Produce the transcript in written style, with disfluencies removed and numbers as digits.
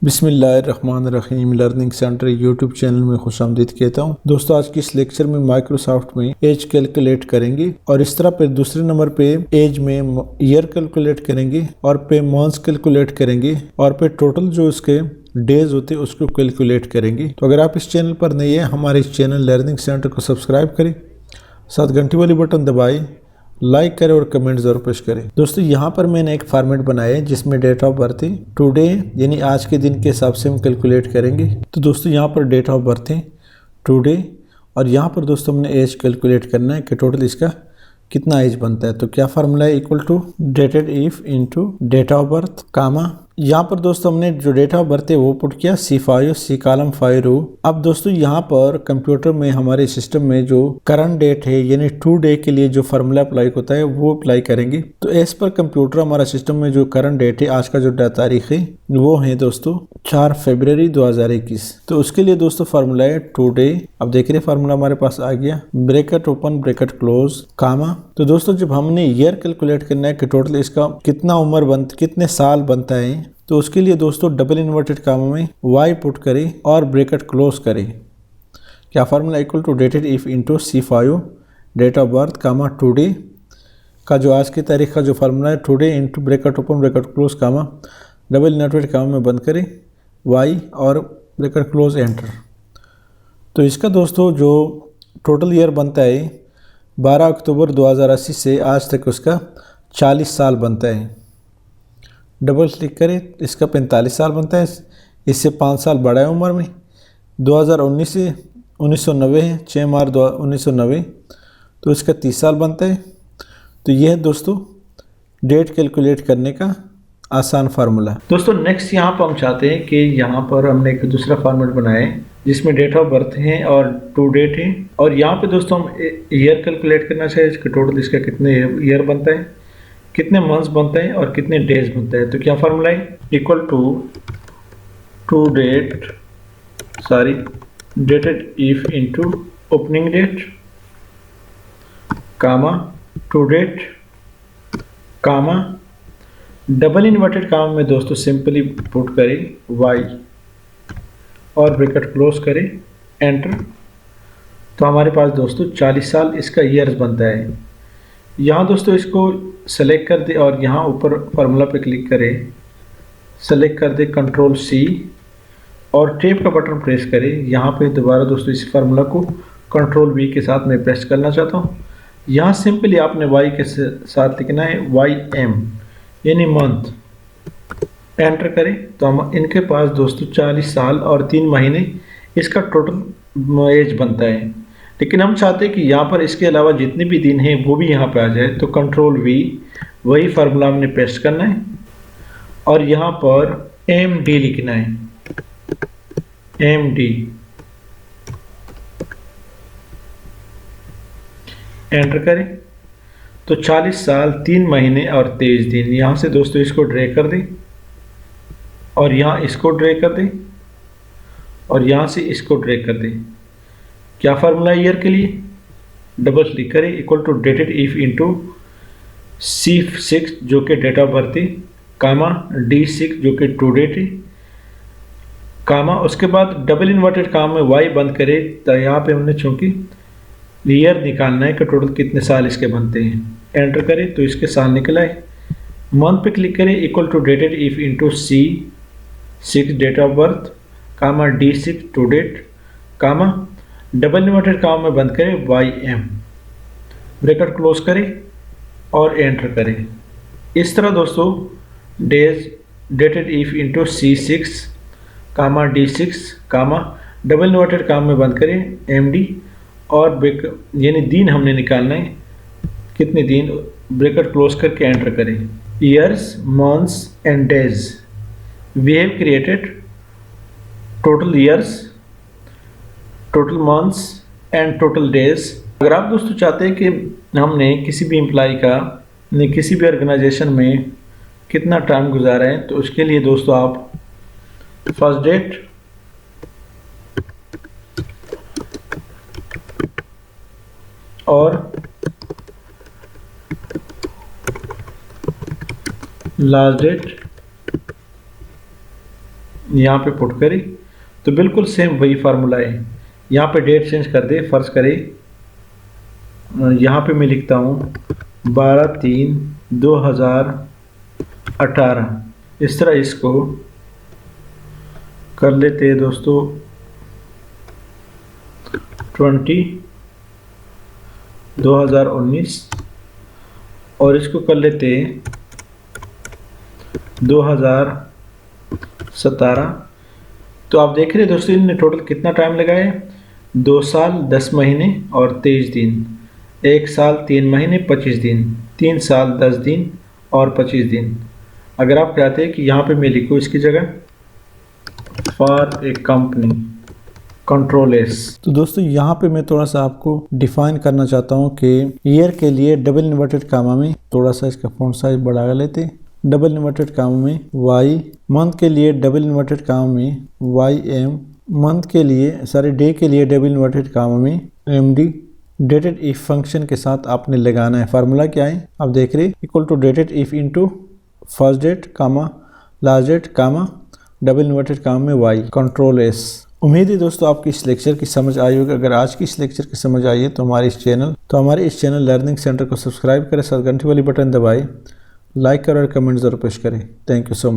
बिस्मिल्लाहिर्रहमानिर्रहीम learning centre YouTube channel में खुशामदीद कहता हूँ। दोस्तों आज की इस लेक्चर में माइक्रोसॉफ्ट में एज कैलकुलेट करेंगे और इस तरह पे दूसरे नंबर पे एज में ईयर कैलकुलेट करेंगे और पे मंथ्स कैलकुलेट करेंगे और पे टोटल जो उसके डेज होते हैं उसको कैलकुलेट करेंगे। तो अगर आप इस चैनल पर नए हैं हमारे इस चैनल लर्निंग सेंटर को सब्सक्राइब करें, साथ घंटी वाली बटन दबाएं, लाइक करें और कमेंट जरूर पेश करें। दोस्तों यहाँ पर मैंने एक फॉर्मेट बनाया है जिसमें डेट ऑफ बर्थ है टुडे यानी आज के दिन के हिसाब से हम कैलकुलेट करेंगे। तो दोस्तों यहाँ पर डेट ऑफ बर्थ है टुडे और यहाँ पर दोस्तों हमने एज कैलकुलेट करना है कि टोटल इसका कितना एज बनता है। तो क्या फार्मूला है, equal to dated if into date of birth comma, यहाँ पर दोस्तों हमने जो डेट ऑफ बर्थ है वो पुट किया C5 C कॉलम 5 रो। अब दोस्तों यहाँ पर कंप्यूटर में हमारे सिस्टम में जो करंट डेट है यानी टुडे के लिए जो फार्मूला अप्लाई होता है वो अप्लाई करेंगे। तो एज पर कंप्यूटर हमारा सिस्टम में जो करंट डेट है आज का जो तारीख है वो है दोस्तों 4 फरवरी 2021। तो उसके लिए दोस्तों फार्मूला है टुडे। अब देख रहे फार्मूला हमारे पास आ गया, ब्रैकेट ओपन ब्रैकेट क्लोज कामा। तो दोस्तों जब हमने ईयर कैलकुलेट करना है कि टोटल इसका कितना उम्र कितने साल बनता है, तो उसके लिए दोस्तों डबल इन्वर्टेड कामा में y पुट करें और ब्रैकेट क्लोज करें। क्या formula, equal to dated if into C5 date of birth comma today का जो आज की तारीख का जो फार्मूला है today into bracket open bracket close comma double inverted comma में बंद करें y और ब्रैकेट क्लोज एंटर। तो इसका दोस्तों जो टोटल ईयर बनता है 12 अक्टूबर 2080 से आज तक उसका 40 साल बनता है। डबल क्लिक करें, इसका 45 साल बनता है, इससे 5 साल बड़ा है उम्र में। 2019 से 1990 है, 6 मार्च 1990, तो इसका 30 साल बनता है। तो यह है दोस्तों डेट कैलकुलेट करने का आसान फार्मूला। दोस्तों नेक्स्ट यहाँ पर हम चाहते हैं कि यहाँ पर हमने एक दूसरा फार्मेट बनाया है जिसमें डेट ऑफ बर्थ है और टू डेट है और यहाँ पे दोस्तों हम ईयर कैलकुलेट करना चाहिए कि टोटल इसका कितने ईयर बनता है, कितने मंथ्स बनता है और कितने डेज बनता है। तो क्या फार्मूला है, equal to dated if into opening date comma to date comma double inverted comma में दोस्तों सिंपली पुट करें y और ब्रैकेट क्लोज करें एंटर। तो हमारे पास दोस्तों 40 साल इसका ईयर्स बनता है। यहाँ दोस्तों इसको सेलेक्ट कर दे और यहाँ ऊपर फार्मूला पे क्लिक करें, सेलेक्ट कर दे कंट्रोल C और टेप का बटन प्रेस करें। यहाँ पे दोबारा दोस्तों इस फार्मूला को कंट्रोल V के साथ मैं प्रेस करना चाहता हूँ। यहाँ सिंपली आपने y के साथ लिखना है YM यानी मंथ, एंटर करें। तो हम इनके पास दोस्तों 40 साल और 3 महीने इसका टोटल एज बनता है। लेकिन हम चाहते हैं कि यहाँ पर इसके अलावा जितने भी दिन हैं वो भी यहाँ पे आ जाए। तो कंट्रोल V, वही फार्मूला हमने पेस्ट करना है और यहाँ पर MD लिखना है, MD एंटर करें। तो 40 साल 3 महीने और 23 दिन, यहाँ से दोस्तों इसको ड्रैग कर दें और यहाँ इसको ड्रैग कर दें और यहाँ से इसको ड्रैग कर दें। क्या फार्मूला है ईयर के लिए, डबल क्लिक करें, equal to dated if into C6 जो कि डेट ऑफ बर्थ है कामा D6 जो कि टू डेट है कामा, उसके बाद डबल इन्वर्टेड कामा में y बंद करें। तो यहाँ पे हमने चूंकि ईयर निकालना है कि टोटल कितने साल इसके बनते हैं, एंटर करें। तो इसके साल निकला है। मंथ पे क्लिक करें, equal to dated if into C6 date of birth comma D6 to date comma double inverted comma में बंद करें YM, ब्रैकेट क्लोज करें और एंटर करें। इस तरह दोस्तों days dated if into C6 comma D6 comma double inverted comma में बंद करें MD और यानी दिन हमने निकालना है कितने दिन, ब्रैकेट क्लोज करके एंटर करें। Years months and days, we have created total years, total months and total days. अगर आप दोस्तों चाहते हैं कि हमने किसी भी एम्प्लॉय का किसी भी ऑर्गेनाइजेशन में कितना टाइम गुजारा है, तो उसके लिए दोस्तों आप फर्स्ट डेट और लास्ट डेट यहाँ पे पुट करें तो बिल्कुल सेम वही फार्मूला है। यहाँ पे डेट चेंज कर दे, फर्ज करें यहाँ पे मैं लिखता हूँ 12/3/2018। इस तरह इसको कर लेते हैं दोस्तों 20/19 और इसको कर लेते हैं 2017। तो आप देख रहे हैं दोस्तों इनने टोटल कितना टाइम लगाया है, 2 साल 10 महीने और 23 दिन, 1 साल 3 महीने 25 दिन, 3 साल 10 दिन और 25 दिन। अगर आप चाहते हैं कि यहाँ पे मैं लिखूँ इसकी जगह फॉर ए कंपनी कंट्रोल-S, तो दोस्तों यहाँ पे मैं थोड़ा सा आपको डिफाइन करना चाहता हूँ कि ईयर के लिए डबल इन्वर्टेड कामा में थोड़ा सा इसका फॉन्ट साइज बढ़ा लेते, डबल इन्वर्टेड कामा में Y, मंथ के लिए डबल इन्वर्टेड कामा में YM, मंथ के लिए डे के लिए डबल इन्वर्टेड कामा में MD। डेटेड इफ फंक्शन के साथ आपने लगाना है। फार्मूला क्या है आप देख रहे, equal to dated if into first date comma last date comma double inverted comma में Y कंट्रोल-S। उम्मीद है दोस्तों आपकी इस लेक्चर की समझ आई होगी। अगर आज की इस लेक्चर की समझ आई है तो हमारे इस चैनल लर्निंग सेंटर को सब्सक्राइब करें, साथ घंटी वाली बटन दबाएं, लाइक करें और कमेंट जरूर पेश करें। Thank you so much.